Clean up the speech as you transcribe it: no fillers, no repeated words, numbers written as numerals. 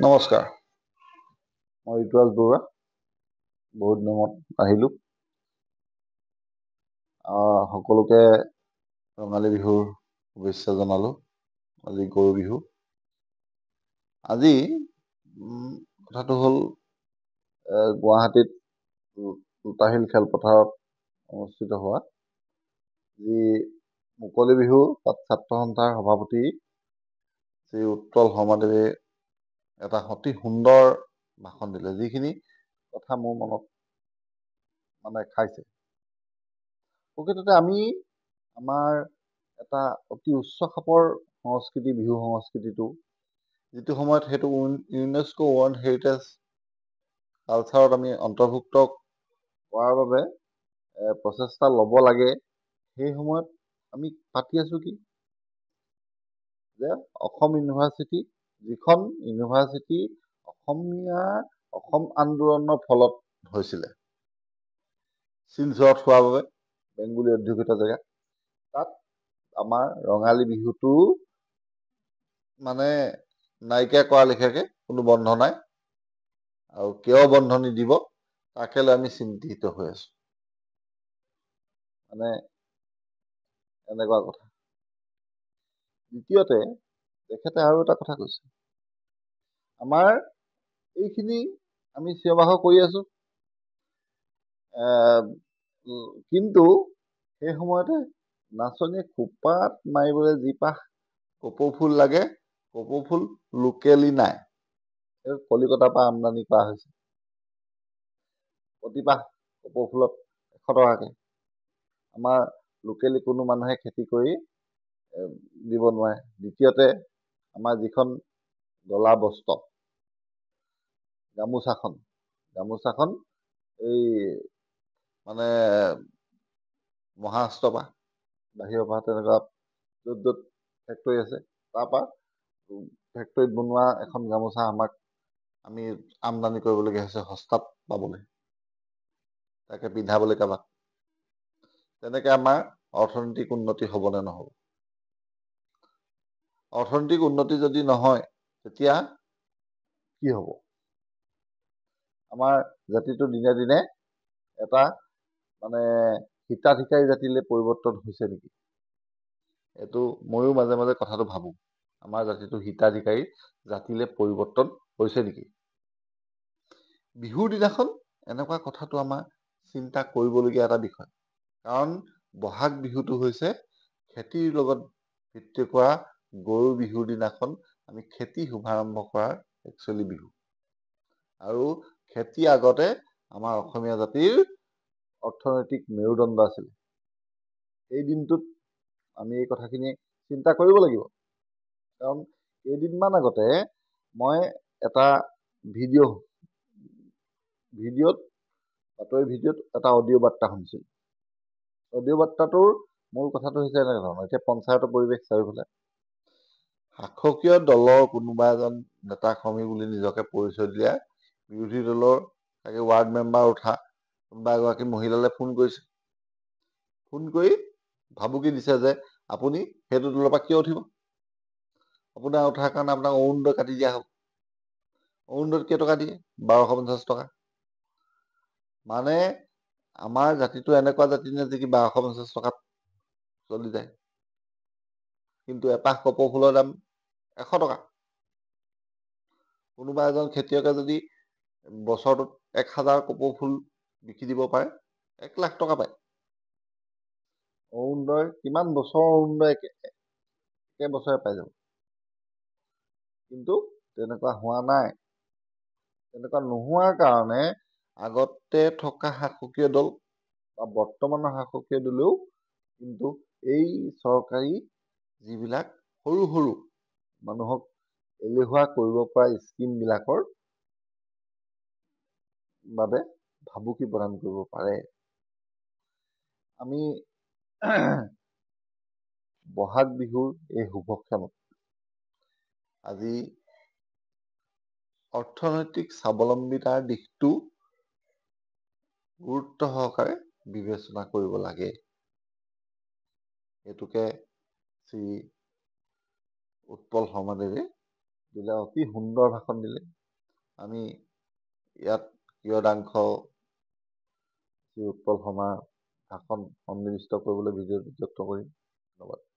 নমস্কাৰ, মই ঋতুৰাজ বৰুৱা। বহুত দিনৰ মূৰত আহিলোঁ। সকলোকে ৰঙালী বিহুৰ শুভেচ্ছা জনালোঁ। আজি গৰু বিহু। আজি কথাটো হ'ল গুৱাহাটীত লতাশিল খেলপথাৰত অনুষ্ঠিত হোৱা যি মুকলি বিহু, তাত ছাত্ৰ সন্থাৰ সভাপতি শ্ৰী উৎপল শৰ্মাদেৱে এটা অতি সুন্দৰ ভাষণ দিলে, যিখিনি কথা মোৰ মনত খাইছে। প্ৰকৃততে আমি আমাৰ এটা অতি উচ্চ খাপৰ সংস্কৃতি, বিহু সংস্কৃতিটো যিটো সময়ত সেইটো ইউনেস্কো ৱৰ্ল্ড হেৰিটেজ কালচাৰত আমি অন্তৰ্ভুক্ত কৰাৰ বাবে প্ৰচেষ্টা ল'ব লাগে। সেই সময়ত আমি পাতি আছোঁ কি যে অসম ইউনিভাৰ্চিটি, যিখন ইউনিভাৰ্চিটি অসম আন্দোলনৰ ফলত হৈছিলে, শিলচৰত হোৱাৰ বাবে, বেংগলী অধ্যুষিত জেগা, তাত আমাৰ ৰঙালী বিহুটো নাইকিয়া কৰা লেখীয়াকে কোনো বন্ধ নাই, আৰু কিয় বন্ধ নিদিব তাকে লৈ আমি চিন্তিত হৈ আছোঁ। এনেকুৱা কথা। দ্বিতীয়তে তেখেতে আৰু এটা কথা কৈছে, আমাৰ এইখিনি আমি চিঞৰ বাখৰ কৰি আছোঁ, কিন্তু সেই সময়তে নাচনীয়ে খোপাত মাৰিবলৈ যিপাহ কপৌ ফুল লাগে, কপৌ ফুল লোকেলি নাই। এই কলিকতাৰ পৰা আমদানি কৰা হৈছে। প্ৰতিপাহ কপৌ ফুলত 100 টকাকৈ। আমাৰ লোকেলি কোনো মানুহে খেতি কৰি দিব নোৱাৰে। দ্বিতীয়তে আমাৰ যিখন গলা বস্ত্ৰ, গামোচাখন এই মহাৰাষ্ট্ৰৰ পৰা, বাহিৰৰ পৰা, তেনেকুৱা য'ত য'ত ফেক্টৰী আছে, তাৰপৰা ফেক্টৰীত বনোৱা এখন গামোচা আমি আমদানি কৰিবলগীয়া হৈছে সস্তাত পাবলৈ, তাকে পিন্ধাবলৈ কাৰোবাক। তেনেকৈ আমাৰ অৰ্থনৈতিক উন্নতি হ'বনে নহ'ব? অৰ্থনৈতিক উন্নতি যদি নহয়, তেতিয়া কি হ'ব? আমাৰ জাতিটো দিনে দিনে এটা হিতাধিকাৰী জাতিলৈ পৰিৱৰ্তন হৈছে নেকি? এইটো ময়ো মাজে মাজে কথাটো ভাবোঁ, আমাৰ জাতিটো হিতাধিকাৰী জাতিলৈ পৰিৱৰ্তন হৈছে নেকি? বিহুৰ দিনাখন এনেকুৱা কথাটো আমাৰ চিন্তা কৰিবলগীয়া এটা বিষয়। কাৰণ বহাগ বিহুটো হৈছে খেতিৰ লগত ভিত্তি কৰা গৰু বিহুৰ দিনাখন আমি খেতি শুভাৰম্ভ কৰাৰ একচুৱেলি বিহু। আৰু খেতি আগতে আমাৰ অসমীয়া জাতিৰ অৰ্থনৈতিক মেৰুদণ্ড আছিলে। এই দিনটোত আমি এই কথাখিনি চিন্তা কৰিব লাগিব। কাৰণ কেইদিনমান আগতে মই এটা বাতৰি ভিডিঅ'ত এটা অডিঅ' বাৰ্তা শুনিছিলোঁ। অডিঅ' বাৰ্তাটোৰ মূল কথাটো হৈছে এনেকুৱা ধৰণৰ। এতিয়া পঞ্চায়তৰ পৰিৱেশ চাৰিওফালে, শাসকীয় দলৰ কোনোবা এজন নেতা কৰ্মী বুলি নিজকে পৰিচয় দিয়া বিৰোধী দলৰ তাকে ৱাৰ্ড মেম্বাৰ উঠা কোনোবা এগৰাকী মহিলালৈ ফোন কৰিছে। ফোন কৰি ভাবুকি দিছে যে আপুনি সেইটো দলৰ পৰা কিয় উঠিব? আপোনাৰ উঠাৰ কাৰণে আপোনাক অৰুণোদয় কাটি দিয়া হ'ব। অৰুণোদয়ত কেইটকা দিয়ে? 1250 টকা। আমাৰ জাতিটো এনেকুৱা জাতি নে, যি 1250 টকাত চলি যায়। কিন্তু এপাহ কপৌ ফুলৰ দাম 100 টকা। কোনোবা এজন খেতিয়কে যদি বছৰটোত 1000 কপৌ ফুল বিকি দিব পাৰে, 1 লাখ টকা পায়। অৰুণোদয় কিমান বছৰৰ অৰুণোদয় একে বছৰে পাই যাব। কিন্তু তেনেকুৱা হোৱা নাই। তেনেকুৱা নোহোৱাৰ কাৰণে আগতে থকা শাসকীয় দল বা বৰ্তমানৰ শাসকীয় দলেও কিন্তু এই চৰকাৰী যিবিলাক সৰু সৰু মানুহক এলেহুৱা কৰিব পৰা স্কিমবিলাকৰ বাবে ভাবুকি প্ৰদান কৰিব পাৰে। আমি বহাগ বিহুৰ এই শুভক্ষণত আজি অৰ্থনৈতিক স্বাৱলম্বিতাৰ দিশটো গুৰুত্ব সহকাৰে বিবেচনা কৰিব লাগে। এইটোকে শ্ৰী উৎপল শৰ্মাদেৱে দিলে, অতি সুন্দৰ ভাষণ দিলে। আমি ইয়াত কিয়দাংশ শ্ৰী উৎপল শৰ্মাৰ ভাষণ সন্নিৱিষ্ট কৰিবলৈ ভিডিঅ'টো ব্যক্ত কৰিম। ধন্যবাদ।